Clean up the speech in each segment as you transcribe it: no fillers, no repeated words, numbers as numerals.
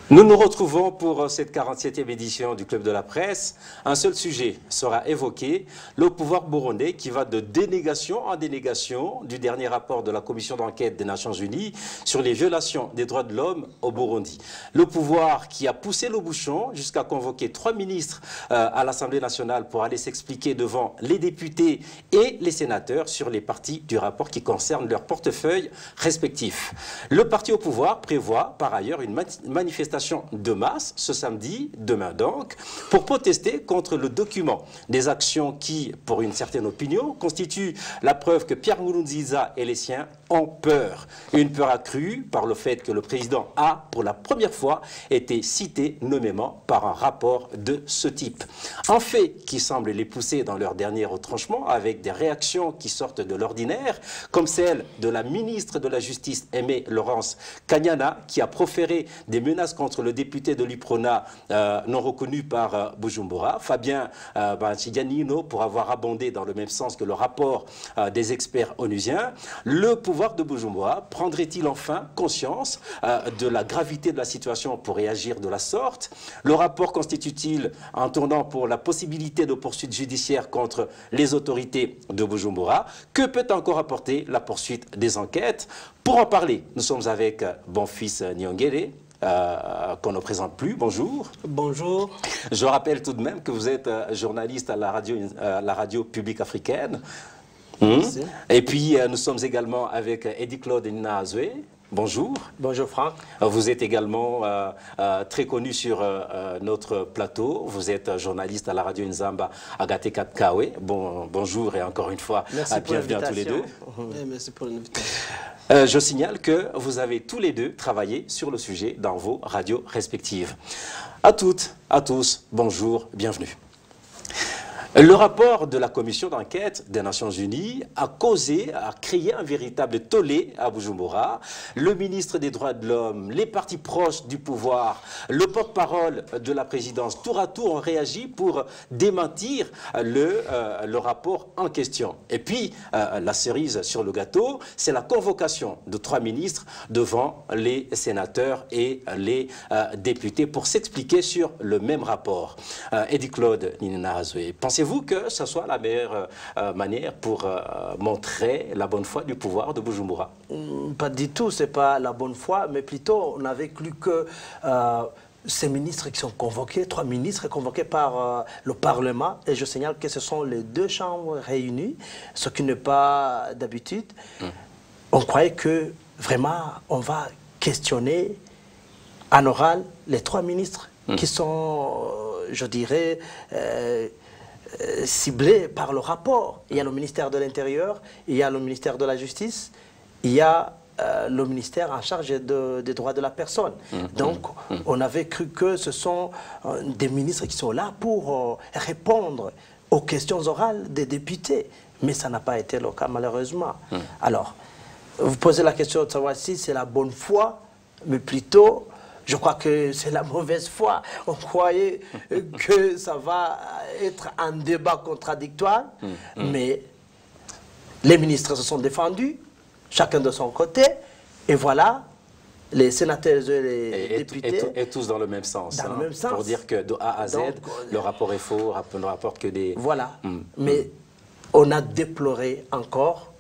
Nous nous retrouvons pour cette 47e édition du Club de la Presse. Un seul sujet sera évoqué, le pouvoir burundais qui va de dénégation en dénégation du dernier rapport de la commission d'enquête des Nations Unies sur les violations des droits de l'homme au Burundi. Le pouvoir qui a poussé le bouchon jusqu'à convoquer 3 ministres à l'Assemblée nationale pour aller s'expliquer devant les députés et les sénateurs sur les parties du rapport qui concernent leurs portefeuilles respectifs. Le parti au pouvoir prévoit par ailleurs une manifestation de masse ce samedi, demain donc, pour protester contre le document. Des actions qui, pour une certaine opinion, constituent la preuve que Pierre Nkurunziza et les siens ont peur. Une peur accrue par le fait que le président a, pour la première fois, été cité nommément par un rapport de ce type. Un fait qui semble les pousser dans leur dernier retranchement avec des réactions qui sortent de l'ordinaire, comme celle de la ministre de la Justice, Aimée Laurence Kanyana, qui a proféré des menaces contre le député de l'UPRONA non reconnu par Bujumbura, Fabien Banchiganino, pour avoir abondé dans le même sens que le rapport des experts onusiens. Le pouvoir de Bujumbura prendrait-il enfin conscience de la gravité de la situation pour réagir de la sorte? Le rapport constitue-t-il un tournant pour la possibilité de poursuites judiciaires contre les autorités de Bujumbura? Que peut encore apporter la poursuite des enquêtes? Pour en parler, nous sommes avec Bonfils Nyongere, qu'on ne présente plus. Bonjour. Bonjour. Je rappelle tout de même que vous êtes journaliste à la radio publique africaine. Et puis, nous sommes également avec Eddy-Claude Nina-Azoué. Bonjour. Bonjour Franck. Vous êtes également très connu sur notre plateau. Vous êtes journaliste à la radio Nzamba Agate Katkawe. Bonjour et encore une fois, bienvenue à tous les deux. Merci pour l'invitation. Je signale que vous avez tous les deux travaillé sur le sujet dans vos radios respectives. À toutes, à tous, bonjour, bienvenue. Le rapport de la commission d'enquête des Nations Unies a créé un véritable tollé à Bujumbura. Le ministre des Droits de l'Homme, les partis proches du pouvoir, le porte-parole de la présidence, tour à tour ont réagi pour démentir le rapport en question. Et puis, la cerise sur le gâteau, c'est la convocation de 3 ministres devant les sénateurs et les députés pour s'expliquer sur le même rapport. Eddy-Claude Nina-Azoué, pensez-vous que ce soit la meilleure manière pour montrer la bonne foi du pouvoir de Bujumbura? Pas du tout, ce n'est pas la bonne foi, mais plutôt on avait cru que ces ministres qui sont convoqués, 3 ministres convoqués par le Parlement, et je signale que ce sont les 2 chambres réunies, ce qui n'est pas d'habitude. On croyait que vraiment on va questionner en oral les 3 ministres qui sont, je dirais, ciblés par le rapport. Il y a le ministère de l'Intérieur, il y a le ministère de la Justice, il y a le ministère en charge des droits de la personne. Donc, on avait cru que ce sont des ministres qui sont là pour répondre aux questions orales des députés. Mais ça n'a pas été le cas, malheureusement. Alors, vous posez la question de savoir si c'est la bonne foi, mais plutôt, je crois que c'est la mauvaise foi. On croyait que ça va être un débat contradictoire, mais les ministres se sont défendus, chacun de son côté, et voilà, les sénateurs et les députés... Et tous dans le même sens. Dans le même sens. Pour dire que de A à Z, donc, le rapport est faux, ne rapporte que des... Voilà, mais on a déploré encore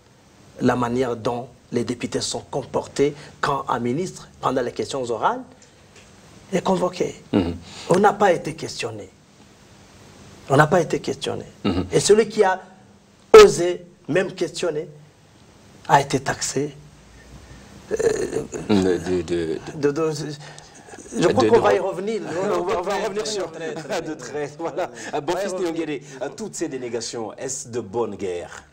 la manière dont les députés sont comportés quand un ministre, pendant les questions orales, est convoqué. On n'a pas été questionné. On n'a pas été questionné. Et celui qui a osé même questionner a été taxé. Je crois qu'on va y revenir. On va revenir sur de traite. Voilà. Bonfils Nyongere, toutes ces dénégations, est-ce de bonne guerre?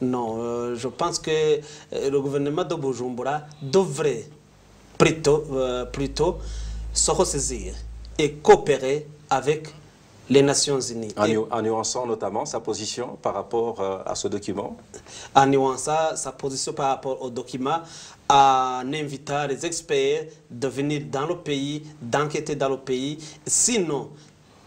Non, je pense que le gouvernement de Bujumbura devrait plutôt se ressaisir et coopérer avec les Nations Unies. En nuançant notamment sa position par rapport à ce document? En nuançant sa position par rapport au document, en invitant les experts de venir dans le pays, d'enquêter dans le pays. Sinon,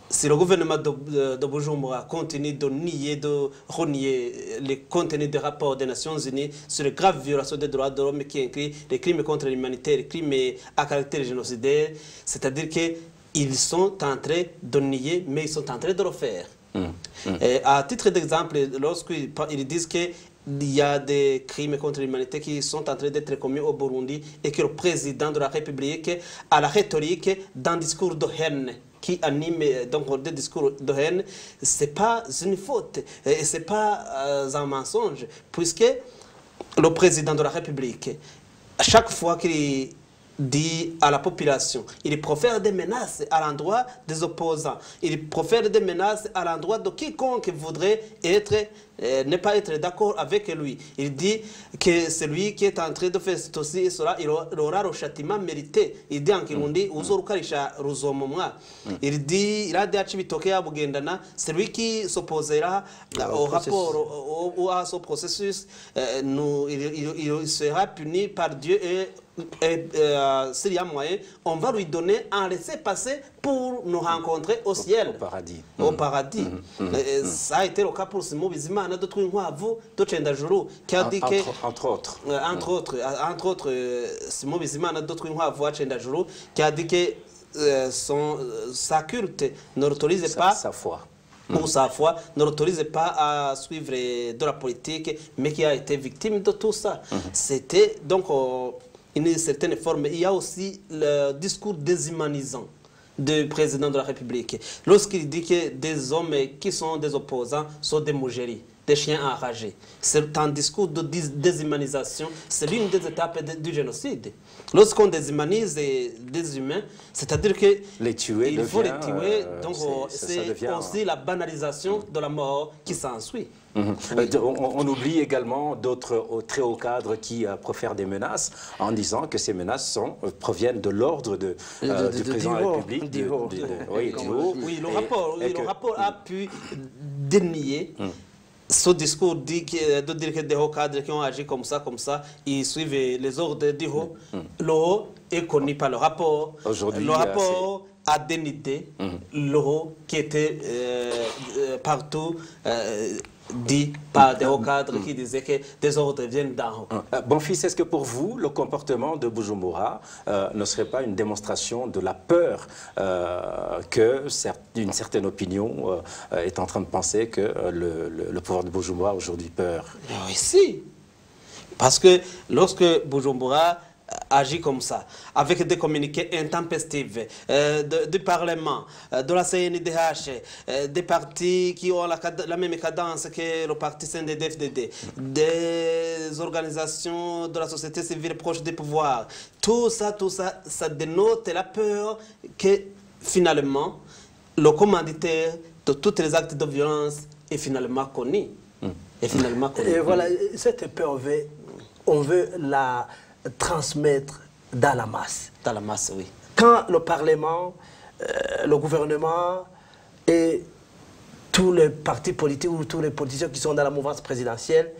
si le gouvernement de Bujumbura continue de nier, de renier les contenus des rapports des Nations Unies sur les graves violations des droits de l'homme qui incluent les crimes contre l'humanité, les crimes à caractère génocidaire, c'est-à-dire qu'ils sont en train de nier, mais ils sont en train de le faire. À titre d'exemple, lorsqu'ils disent qu'il y a des crimes contre l'humanité qui sont en train d'être commis au Burundi et que le président de la République a la rhétorique d'un discours de haine qui anime donc des discours de haine, ce n'est pas une faute et ce n'est pas un mensonge, puisque le président de la République, à chaque fois qu'il dit à la population, il profère des menaces à l'endroit des opposants, il profère des menaces à l'endroit de quiconque voudrait ne pas être d'accord avec lui. Il dit que celui qui est en train de faire ceci et cela, il aura le châtiment mérité. Il dit en Kirundi, uzorukarisha ruzomumwa. Il dit, il a dit à Chibitoke à Bugendana, celui qui s'opposera au rapport ou à ce processus, il sera puni par Dieu et s'il y a moyen, on va lui donner un laissez-passer pour nous rencontrer au ciel. Au paradis. Ça a été le cas pour Simon Bizimana de Twinwavu, de Chendajuru, qui a dit que... Entre autres, Simon Bizimana de Twinwavu à Chendajuru, qui a dit que sa culte ne l'autorise pas... Sa foi. Pour sa foi, ne l'autorise pas à suivre de la politique, mais qui a été victime de tout ça. C'était donc... une certaine forme. Il y a aussi le discours déshumanisant du président de la République. Lorsqu'il dit que des hommes qui sont des opposants sont des mougéries, des chiens enragés. C'est un discours de déshumanisation. C'est l'une des étapes du génocide. Lorsqu'on déshumanise des humains, c'est-à-dire qu'il faut les tuer. Donc c'est aussi la banalisation de la mort qui s'ensuit. On oublie également d'autres très hauts cadres qui profèrent des menaces en disant que ces menaces proviennent de l'ordre du président de la République. Oui, le rapport a pu dénier ce discours de dire que des hauts cadres qui ont agi comme ça, ils suivent les ordres du haut. Le haut est connu par le rapport. Le rapport a dénudé le haut qui était partout dit par des hauts cadres qui disaient que des ordres viennent d'en haut. Bonfils, est-ce que pour vous, le comportement de Bujumbura ne serait pas une démonstration de la peur que une certaine opinion est en train de penser que le pouvoir de Bujumbura a aujourd'hui peur? Oui, si. Parce que lorsque Bujumbura agit comme ça, avec des communiqués intempestifs du Parlement, de la CNIDH, des partis qui ont la même cadence que le parti CNDD-FDD, des organisations de la société civile proche du pouvoir, tout ça, ça dénote la peur que finalement le commanditaire de tous les actes de violence est finalement connu. Et voilà, cette peur, on veut la transmettre dans la masse. Dans la masse, oui. Quand le Parlement, le gouvernement et tous les partis politiques ou tous les politiciens qui sont dans la mouvance présidentielle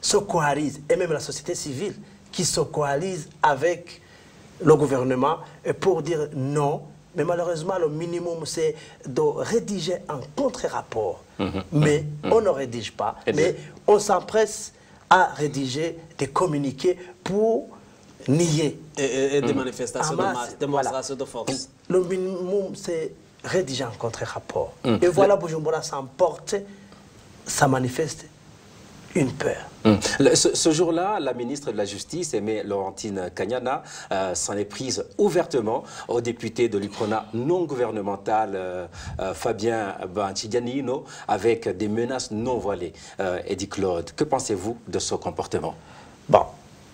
se coalisent, et même la société civile qui se coalise avec le gouvernement pour dire non, mais malheureusement le minimum c'est de rédiger un contre-rapport. Mais on ne rédige pas, mais on s'empresse à rédiger des communiqués pour nier. Et des manifestations de masse, démonstrations de force. Le minimum, c'est rédiger un contre-rapport. Et voilà, Bujumbura s'emporte, ça manifeste une peur. Ce jour-là, la ministre de la Justice, Aimée Laurentine Kanyana, s'en est prise ouvertement au député de l'UPRONA non gouvernemental Fabien Banchidianino avec des menaces non voilées. Eddy Claude, que pensez-vous de ce comportement? Bon,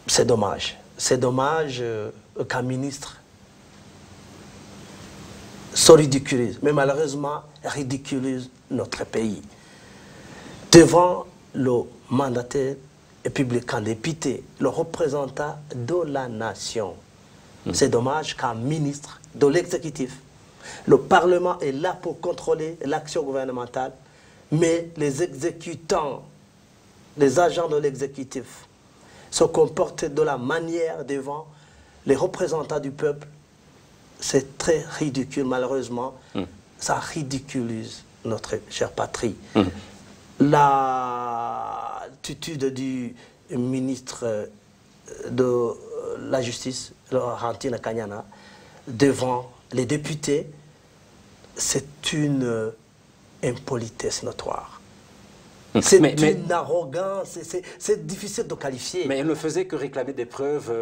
c'est dommage. C'est dommage qu'un ministre se ridiculise, mais malheureusement ridiculise notre pays. Devant le mandataire républicain député, le représentant de la nation. C'est dommage qu'un ministre de l'exécutif, le Parlement est là pour contrôler l'action gouvernementale, mais les exécutants, les agents de l'exécutif, se comportent de la manière devant les représentants du peuple. C'est très ridicule, malheureusement. ça ridiculise notre chère patrie. L'attitude du ministre de la Justice, Laurentine Kanyana, devant les députés, c'est une impolitesse notoire. C'est une arrogance, c'est difficile de qualifier. Mais elle ne faisait que réclamer des preuves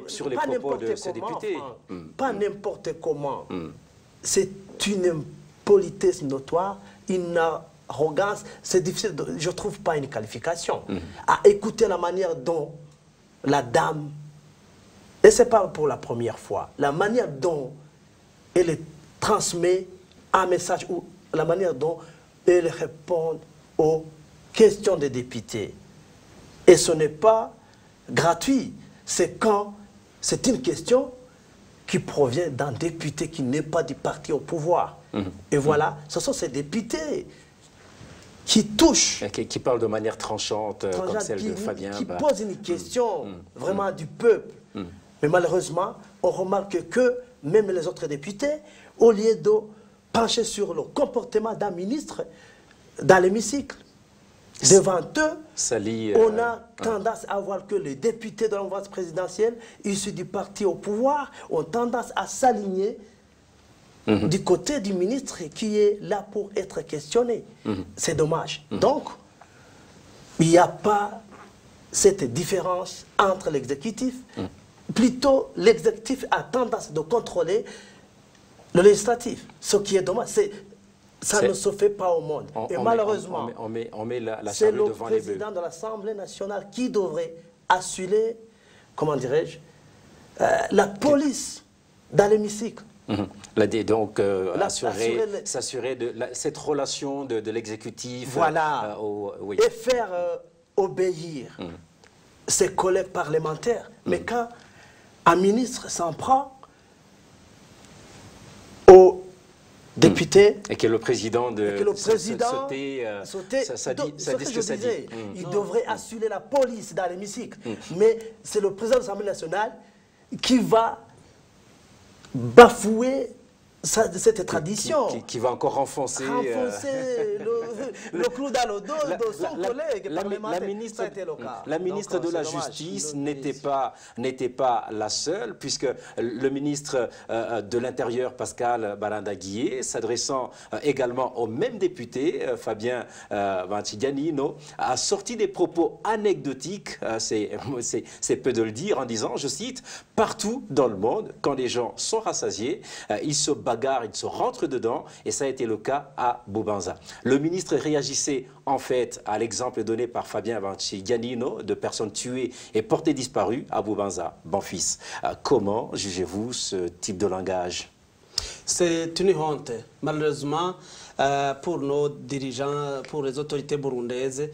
sur les propos de ces députés. Pas n'importe comment. C'est une impolitesse notoire, une arrogance. C'est difficile, je ne trouve pas une qualification. À écouter la manière dont la dame, et ce n'est pas pour la première fois, la manière dont elle transmet un message ou la manière dont elle répond aux questions des députés. Et ce n'est pas gratuit. C'est quand c'est une question qui provient d'un député qui n'est pas du parti au pouvoir. Et voilà, ce sont ces députés qui touchent. Qui parlent de manière tranchante, comme celle de Fabien. Qui posent une question vraiment du peuple. Mais malheureusement, on remarque que même les autres députés, au lieu de pencher sur le comportement d'un ministre dans l'hémicycle, devant eux, on a tendance à voir que les députés de l'envoi présidentielle, issus du parti au pouvoir, ont tendance à s'aligner du côté du ministre qui est là pour être questionné. C'est dommage. Donc, il n'y a pas cette différence entre l'exécutif. Plutôt, l'exécutif a tendance de contrôler le législatif. Ce qui est dommage, ça ne se fait pas au monde. Et malheureusement, c'est le président de l'Assemblée nationale qui devrait assurer, comment dirais-je, la police dans l'hémicycle. Donc, s'assurer de cette relation de l'exécutif. Voilà. Et faire obéir ses collègues parlementaires. Mais quand un ministre s'en prend aux députés... Et que le président il devrait assurer la police dans l'hémicycle. Mais c'est le président de l'Assemblée nationale qui va bafouer cette tradition. Qui va encore renforcer le clou dans le dos de son collègue parlementaire. La ministre de la Justice n'était pas la seule, puisque le ministre de l'Intérieur, Pascal Barandaguié, s'adressant également au même député, Fabien Vantigianino, a sorti des propos anecdotiques, c'est peu de le dire, en disant, je cite, « Partout dans le monde, quand les gens sont rassasiés, ils se bagarrent, ils se rentrent dedans », et ça a été le cas à Bubanza. Le ministre réagissait en fait à l'exemple donné par Fabien Vantigianino de personnes tuées et portées disparues à Bubanza. Bon fils, comment jugez-vous ce type de langage? C'est une honte, malheureusement, pour nos dirigeants, pour les autorités burundaises.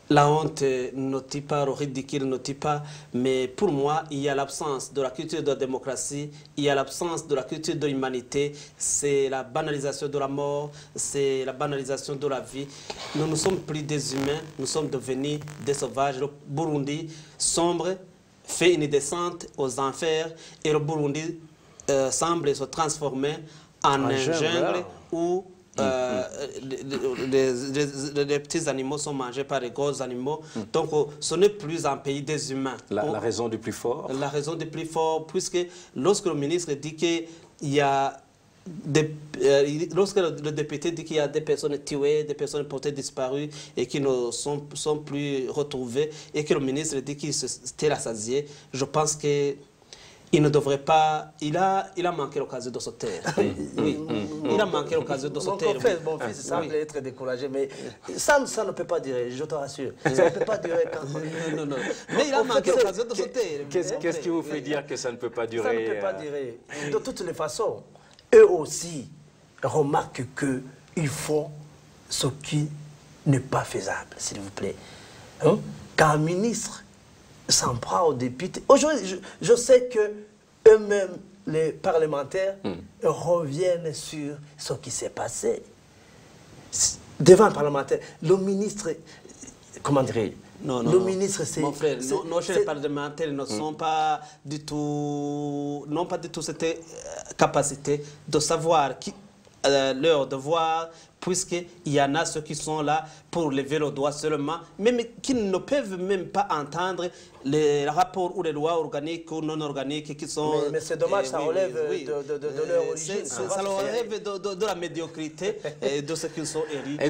La honte ne tue pas, le ridicule ne tue pas, mais pour moi, il y a l'absence de la culture de la démocratie, il y a l'absence de la culture de l'humanité, c'est la banalisation de la mort, c'est la banalisation de la vie. Nous ne sommes plus des humains, nous sommes devenus des sauvages. Le Burundi sombre, fait une descente aux enfers, et le Burundi semble se transformer en un jungle où les petits animaux sont mangés par les gros animaux. Donc, ce n'est plus un pays des humains. La raison du plus fort. La raison du plus fort, puisque lorsque le ministre dit qu'il y a lorsque le député dit qu'il y a des personnes tuées, des personnes portées disparues et qui ne sont plus retrouvées, et que le ministre dit qu'il s'était rassasié, je pense que il ne devrait pas... Il a manqué l'occasion de se taire. Oui, il a manqué l'occasion de se taire. Mon fils semble être découragé, mais ça ne peut pas durer, je te rassure. Ça ne peut pas durer quand... Non. Mais il a manqué l'occasion de se taire. Qu'est-ce qui vous fait dire que ça ne peut pas durer? Ça ne peut pas durer. De toutes les façons, eux aussi remarquent qu'ils font ce qui n'est pas faisable, s'il vous plaît. Quand un ministre s'en prend aux députés. Aujourd'hui, je sais que eux-mêmes, les parlementaires, reviennent sur ce qui s'est passé. Devant un parlementaire, le ministre, comment dirais-je? Le ministre, c'est... Mon frère, nos chers parlementaires ne sont pas du tout... n'ont pas du tout cette capacité de savoir leur devoir, puisqu'il y en a ceux qui sont là pour lever le doigt seulement, même qui ne peuvent même pas entendre les rapports ou les lois organiques ou non organiques qui sont... Mais c'est dommage, ça relève de leur origine. Ça relève de la médiocrité et de ce qu'ils sont élus. Et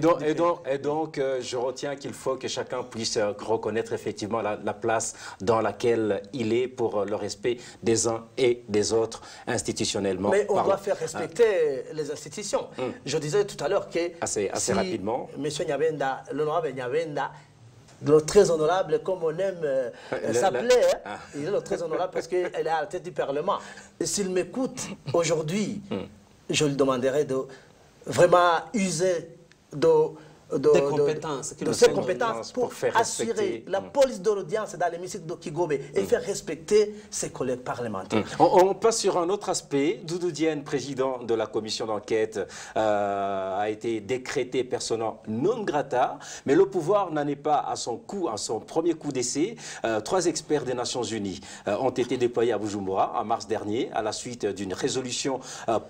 donc, je retiens qu'il faut que chacun puisse reconnaître effectivement la place dans laquelle il est pour le respect des uns et des autres institutionnellement. Mais on doit faire respecter les institutions. Je disais tout à l'heure que assez rapidement. M. Nyabenda, l'honorable Nyabenda, le très honorable, comme on aime s'appeler, il est le très honorable parce qu'il est à la tête du Parlement. S'il m'écoute aujourd'hui, je lui demanderai de vraiment user de ses compétences pour faire assurer respecter. la police de l'audience dans l'hémicycle de Kigobe et faire respecter ses collègues parlementaires. On passe sur un autre aspect. Doudou Diène, président de la commission d'enquête, a été décrété persona non grata, mais le pouvoir n'en est pas à son premier coup d'essai. 3 experts des Nations Unies ont été déployés à Bujumbura en mars dernier à la suite d'une résolution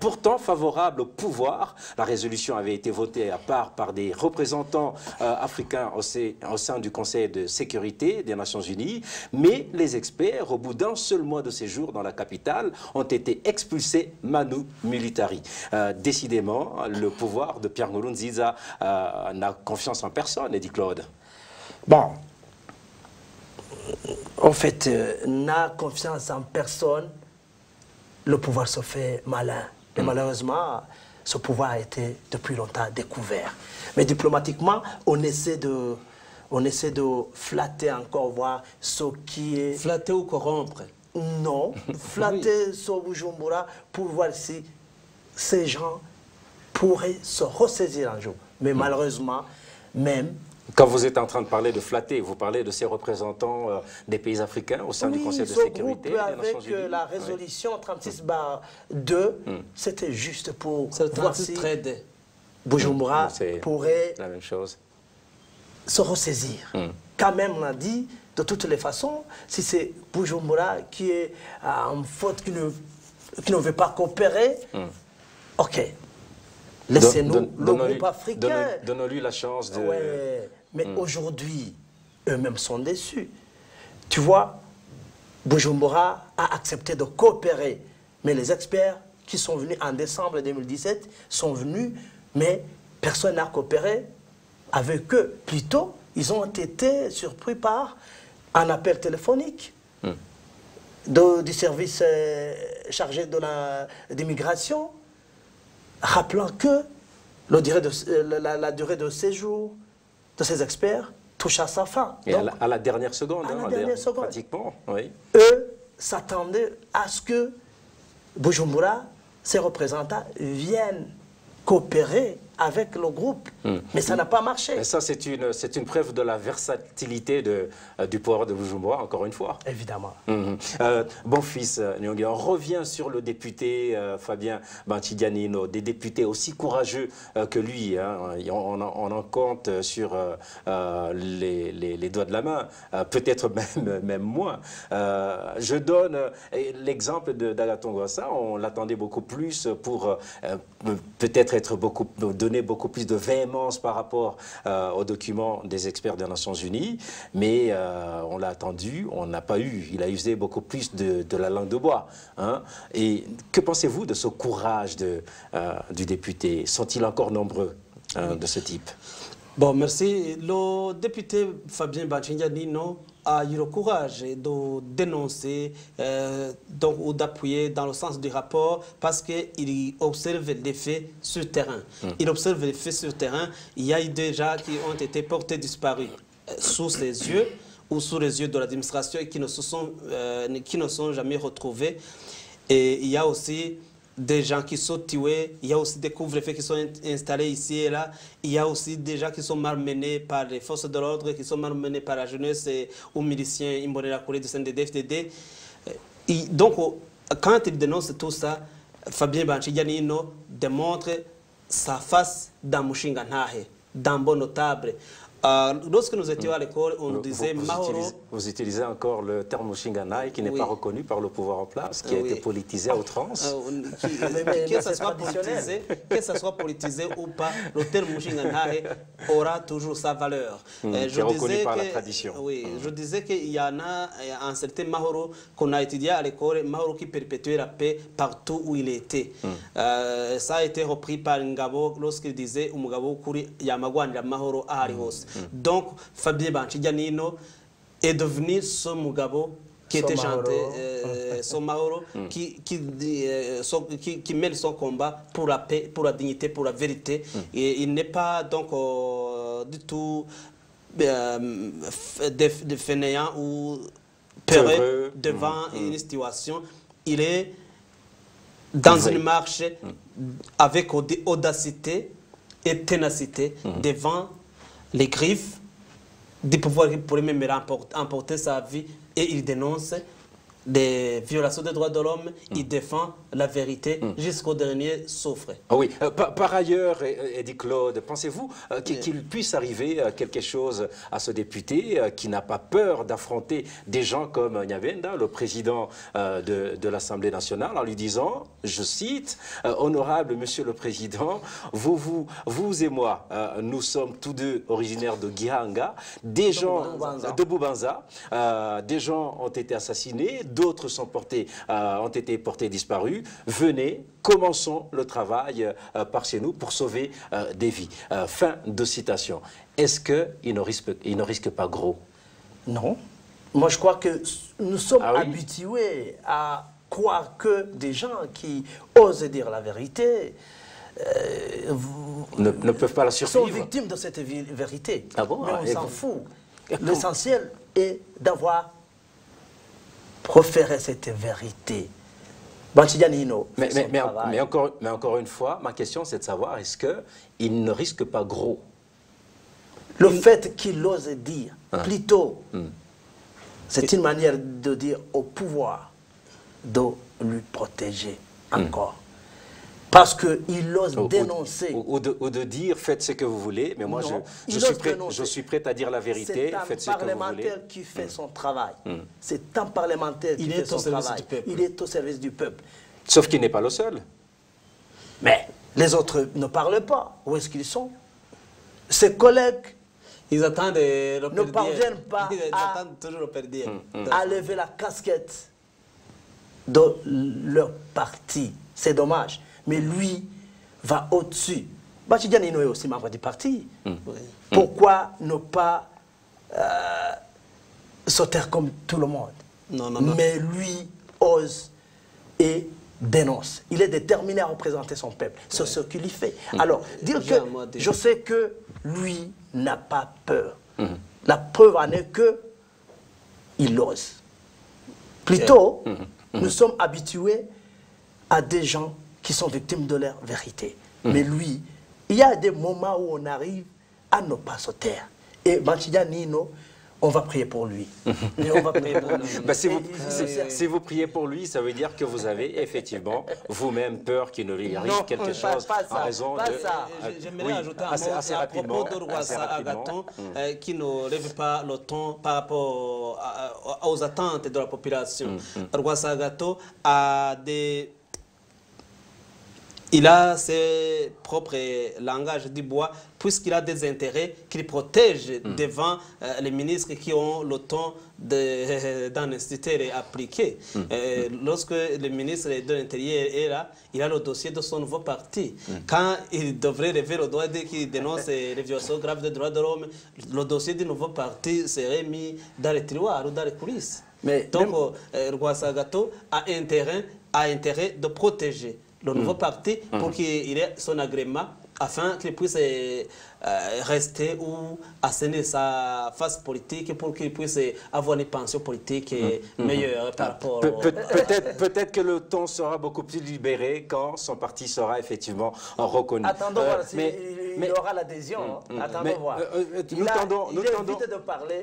pourtant favorable au pouvoir. La résolution avait été votée à part par des représentants africains au sein du Conseil de sécurité des Nations Unies, mais les experts, au bout d'un seul mois de séjour dans la capitale, ont été expulsés manu militari. Décidément, le pouvoir de Pierre Nkurunziza n'a confiance en personne, dit Claude. Bon, en fait, n'a confiance en personne, le pouvoir se fait malin. Et malheureusement, ce pouvoir a été depuis longtemps découvert. Mais diplomatiquement, on essaie de flatter encore, voir ce qui est... Flatter ou corrompre? Non, flatter sur Bujumbura pour voir si ces gens pourraient se ressaisir un jour. Mais malheureusement, même... Quand vous êtes en train de parler de flatter, vous parlez de ces représentants des pays africains au sein du Conseil de sécurité des Nations Unies. Avec la résolution 36/2, c'était juste pour voir si Bujumbura pourrait la même chose. Se ressaisir. Quand même, on a dit, de toutes les façons, si c'est Bujumbura qui est en faute, qui ne veut pas coopérer, ok. Laissez-nous, le groupe africain. Donnons-lui la chance de... Ouais, mais aujourd'hui, eux-mêmes sont déçus. Tu vois, Bujumbura a accepté de coopérer. Mais les experts qui sont venus en décembre 2017 sont venus, mais personne n'a coopéré avec eux. Plutôt, ils ont été surpris par un appel téléphonique du service chargé de l'immigration, rappelant que la durée de séjour de ces experts touche à sa fin. Et donc, à la dernière seconde, pratiquement. Oui. Eux s'attendaient à ce que Bujumbura, ses représentants, viennent coopérer avec le groupe, mais ça n'a pas marché. Et ça, c'est une preuve de la versatilité du pouvoir de Bujumbura, encore une fois. Évidemment. Bon fils, Nyongé, on revient sur le député Fabien Banchidianino, des députés aussi courageux que lui. Hein. On en compte sur les doigts de la main, peut-être même moins. Je donne l'exemple d'Agathon Rwasa. On l'attendait beaucoup plus pour peut-être donner beaucoup plus de véhémence par rapport aux documents des experts des Nations Unies, mais on l'a attendu, on n'a pas eu. Il a usé beaucoup plus de la langue de bois. Hein. Et que pensez-vous de ce courage du député? Sont-ils encore nombreux de ce type? Bon, merci. Le député Fabien Banchidianino a eu le courage de dénoncer ou d'appuyer dans le sens du rapport parce qu'il observe les faits sur terrain. Il observe les faits sur terrain. Il y a eu des gens qui ont été portés disparus sous ses yeux ou sous les yeux de l'administration et qui ne sont jamais retrouvés. Et il y a aussi des gens qui sont tués, il y a aussi des couvre-feux qui sont installés ici et là, il y a aussi des gens qui sont malmenés par les forces de l'ordre, qui sont malmenés par la jeunesse ou miliciens Imbonerakure Kure du CNDD-FDD. Donc, quand il dénonce tout ça, Fabien Banchidianino démontre sa face dans Mushinga Ntahe, dans bon notable. Lorsque nous étions à l'école, on disait Mahoro. Vous utilisez encore le terme Mushinganai qui n'est pas reconnu par le pouvoir en place, qui a été politisé à outrance. Que ce soit politisé ou pas, le terme Mushinganai aura toujours sa valeur. Qui est reconnu par la tradition. Oui, je disais qu'il y en a un certain Mahoro qu'on a étudié à l'école, Mahoro qui perpétuait la paix partout où il était. Ça a été repris par Ngabo lorsqu'il disait Umugabo Kuri Yamagwanira Mahoro ahari hose. Donc Fabien Banchiganino est devenu ce Mugabo qui était chanté, son Mahoro, qui mène son combat pour la paix, pour la dignité, pour la vérité. Et il n'est pas donc du tout de fainéant ou peureux devant une situation. Il est dans une marche avec audacité et ténacité devant les griffes du pouvoir qui pourrait même emporter sa vie, et il dénonce des violations des droits de l'homme, il défend la vérité jusqu'au dernier souffre. Ah oui. Par ailleurs, Eddy Claude, pensez-vous qu'il puisse arriver quelque chose à ce député qui n'a pas peur d'affronter des gens comme Nyabenda, le président de l'Assemblée nationale, en lui disant, je cite, honorable Monsieur le Président, vous et moi, nous sommes tous deux originaires de Gihanga, des gens de Bubanza, des gens ont été assassinés, d'autres ont été portés disparus. Venez, commençons le travail par chez nous pour sauver des vies. Fin de citation. Est-ce qu'il ne risque pas gros? Non. Moi, je crois que nous sommes habitués à croire que des gens qui osent dire la vérité ne peuvent pas la survivre. Sont victimes de cette vérité. Ah bon? Mais on s'en fout. L'essentiel est d'avoir proférer cette vérité. Mais encore une fois, ma question c'est de savoir, est-ce qu'il ne risque pas gros? Le fait qu'il ose dire, plutôt, c'est une manière de dire au pouvoir de lui protéger encore. Parce qu'il ose dénoncer. Ou de dire, faites ce que vous voulez, mais moi je suis prêt à dire la vérité, faites ce que vous voulez. C'est un parlementaire qui fait son travail. C'est un parlementaire qui fait son travail. Il est au service du peuple. Sauf qu'il n'est pas le seul. Mais les autres ne parlent pas. Où est-ce qu'ils sont? Ses collègues ils attendent ne parviennent pas à lever la casquette de leur parti. C'est dommage. Mais lui va au-dessus. Bachidjanino est aussi membre du parti. Pourquoi ne pas se taire comme tout le monde? Non. Mais lui ose et dénonce. Il est déterminé à représenter son peuple. C'est ce qu'il y fait. Alors, dire que je sais que lui n'a pas peur. La preuve en est que il ose. Plutôt, nous sommes habitués à des gens qui sont victimes de leur vérité. Mais lui, il y a des moments où on arrive à ne pas se taire. Et Banchida Nino, on va prier pour lui. Et on va prier pour lui. Si vous priez pour lui, ça veut dire que vous avez effectivement vous-même peur qu'il ne lui arrive quelque chose en raison de... J'aimerais ajouter un mot à propos de Rwasa Agathon qui ne lève pas le ton par rapport aux attentes de la population. Rwasa Agathon a des... Il a ses propres langages du bois, puisqu'il a des intérêts qu'il protège devant les ministres qui ont le temps d'un institut appliqué. Lorsque le ministre de l'Intérieur est là, il a le dossier de son nouveau parti. Quand il devrait lever le doigt dès qu'il dénonce les violations graves des droits de l'homme, le dossier du nouveau parti serait mis dans les tiroirs ou dans les coulisses. Donc, Rwasa Agathon a intérêt de protéger le nouveau parti pour qu'il ait son agrément afin qu'il puisse rester ou assainir sa face politique pour qu'il puisse avoir une pension politique meilleure par rapport Peut-être que le ton sera beaucoup plus libéré quand son parti sera effectivement reconnu. Attendons voir il aura l'adhésion. Attendons voir.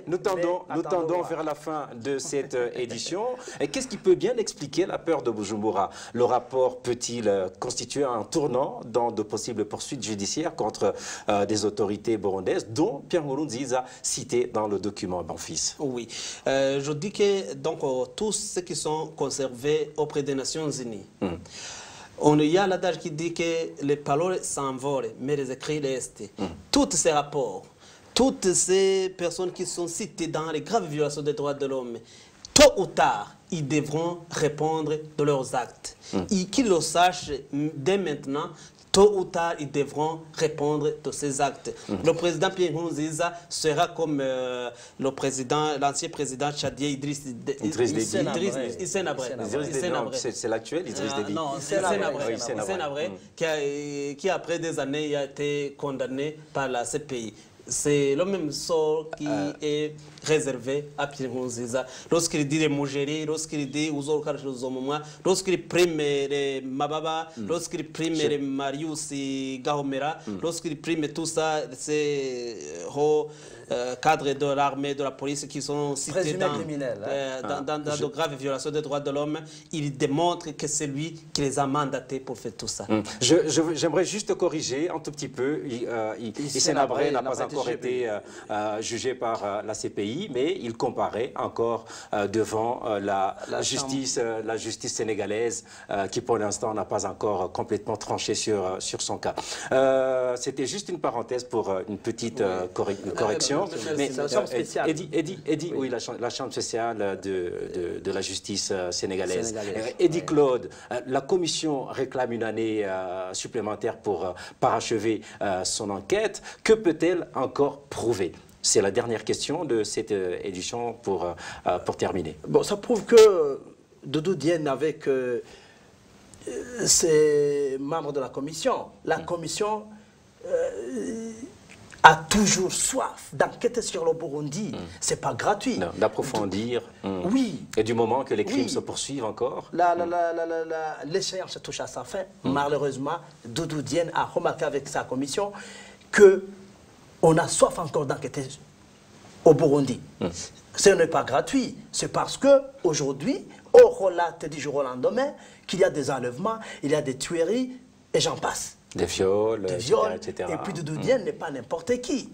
Nous tendons voir. vers la fin de cette édition. Et qu'est-ce qui peut bien expliquer la peur de Bujumbura? Le rapport peut-il constituer un tournant dans de possibles poursuites judiciaires contre des autorités burundaises, dont Pierre Nkurunziza a cité dans le document Bonfils? Oui. Je dis que donc, tous ceux qui sont conservés auprès des Nations Unies, il y a l'adage qui dit que les paroles s'envolent, mais les écrits restent. Tous ces rapports, toutes ces personnes qui sont citées dans les graves violations des droits de l'homme, tôt ou tard, ils devront répondre de leurs actes. Et qu'ils le sachent dès maintenant, tôt ou tard, ils devront répondre de ces actes. Le président Pierre Nkurunziza sera comme l'ancien président tchadien Idriss Senabré. C'est l'actuel Idriss Déby. Non, Senabré, qui après des années a été condamné par la CPI. C'est le même sort qui est réservé à Pierre Nkurunziza. Lorsqu'il dit les Mougeri, lorsqu'il dit Uzoro Karashozomoma, lorsqu'il prime les Mababa, lorsqu'il prime les Marius Gahomera, lorsqu'il prime tout ça, c'est cadres de l'armée, de la police qui sont cités dans de graves violations des droits de l'homme, il démontre que c'est lui qui les a mandatés pour faire tout ça. J'aimerais juste corriger un tout petit peu. Senabré n'a pas encore été jugé par la CPI, mais il comparait encore devant la justice sénégalaise qui pour l'instant n'a pas encore complètement tranché sur son cas. C'était juste une parenthèse pour une petite correction. Mais la chambre spéciale. Eddie, oui, la chambre spéciale de la justice sénégalaise. Eddie Claude, la commission réclame une année supplémentaire pour parachever son enquête. Que peut-elle encore prouver? C'est la dernière question de cette édition pour terminer. Bon, ça prouve que Doudou Diène avec ses membres de la commission, commission a toujours soif d'enquêter sur le Burundi. C'est pas gratuit. D'approfondir. Oui. Et du moment que les crimes se poursuivent encore. L'échéance touche à sa fin. Malheureusement, Doudou Diène a remarqué avec sa commission que on a soif encore d'enquêter au Burundi. Ce n'est pas gratuit. C'est parce qu'aujourd'hui, on relate du jour au lendemain qu'il y a des enlèvements, il y a des tueries, et j'en passe. Des viols, etc. Et puis Doudou Diène n'est pas n'importe qui.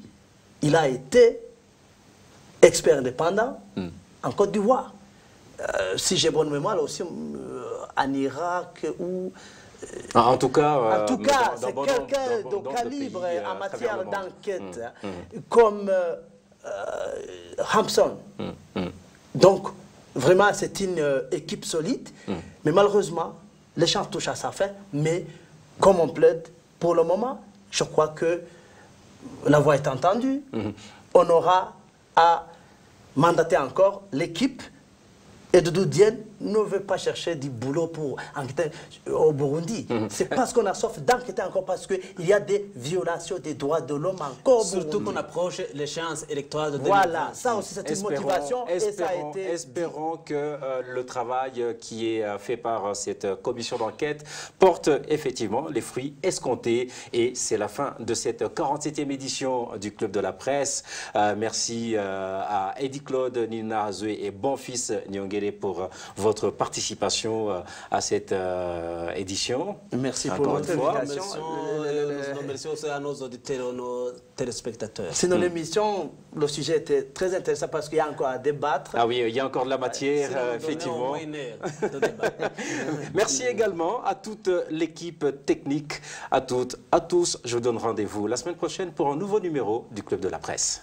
Il a été expert indépendant en Côte d'Ivoire. Si j'ai bonne mémoire, aussi en Irak ou... En tout cas, c'est quelqu'un de calibre en matière d'enquête, comme Hampson. Donc, vraiment, c'est une équipe solide. Mais malheureusement, l'échange touche à sa fin. Mais comme on plaide, pour le moment, je crois que la voix est entendue. On aura à mandater encore l'équipe. Et Doudou Diène ne veut pas chercher du boulot pour enquêter au Burundi. C'est parce qu'on a soif d'enquêter encore, parce qu'il y a des violations des droits de l'homme encore au Burundi. Surtout qu'on approche l'échéance électorale de 2020. Voilà, ça aussi c'est une motivation. Espérons que le travail qui est fait par cette commission d'enquête porte effectivement les fruits escomptés. Et c'est la fin de cette 47e édition du Club de la Presse. Merci à Eddie Claude, Nina Azoué et Bonfils Nyongere pour votre participation à cette édition. Merci pour votre invitation. Merci aussi à nos auditeurs, nos téléspectateurs. Sinon, l'émission, le sujet était très intéressant parce qu'il y a encore à débattre. Ah oui, il y a encore de la matière, effectivement. Merci également à toute l'équipe technique, à toutes, à tous. Je vous donne rendez-vous la semaine prochaine pour un nouveau numéro du Club de la Presse.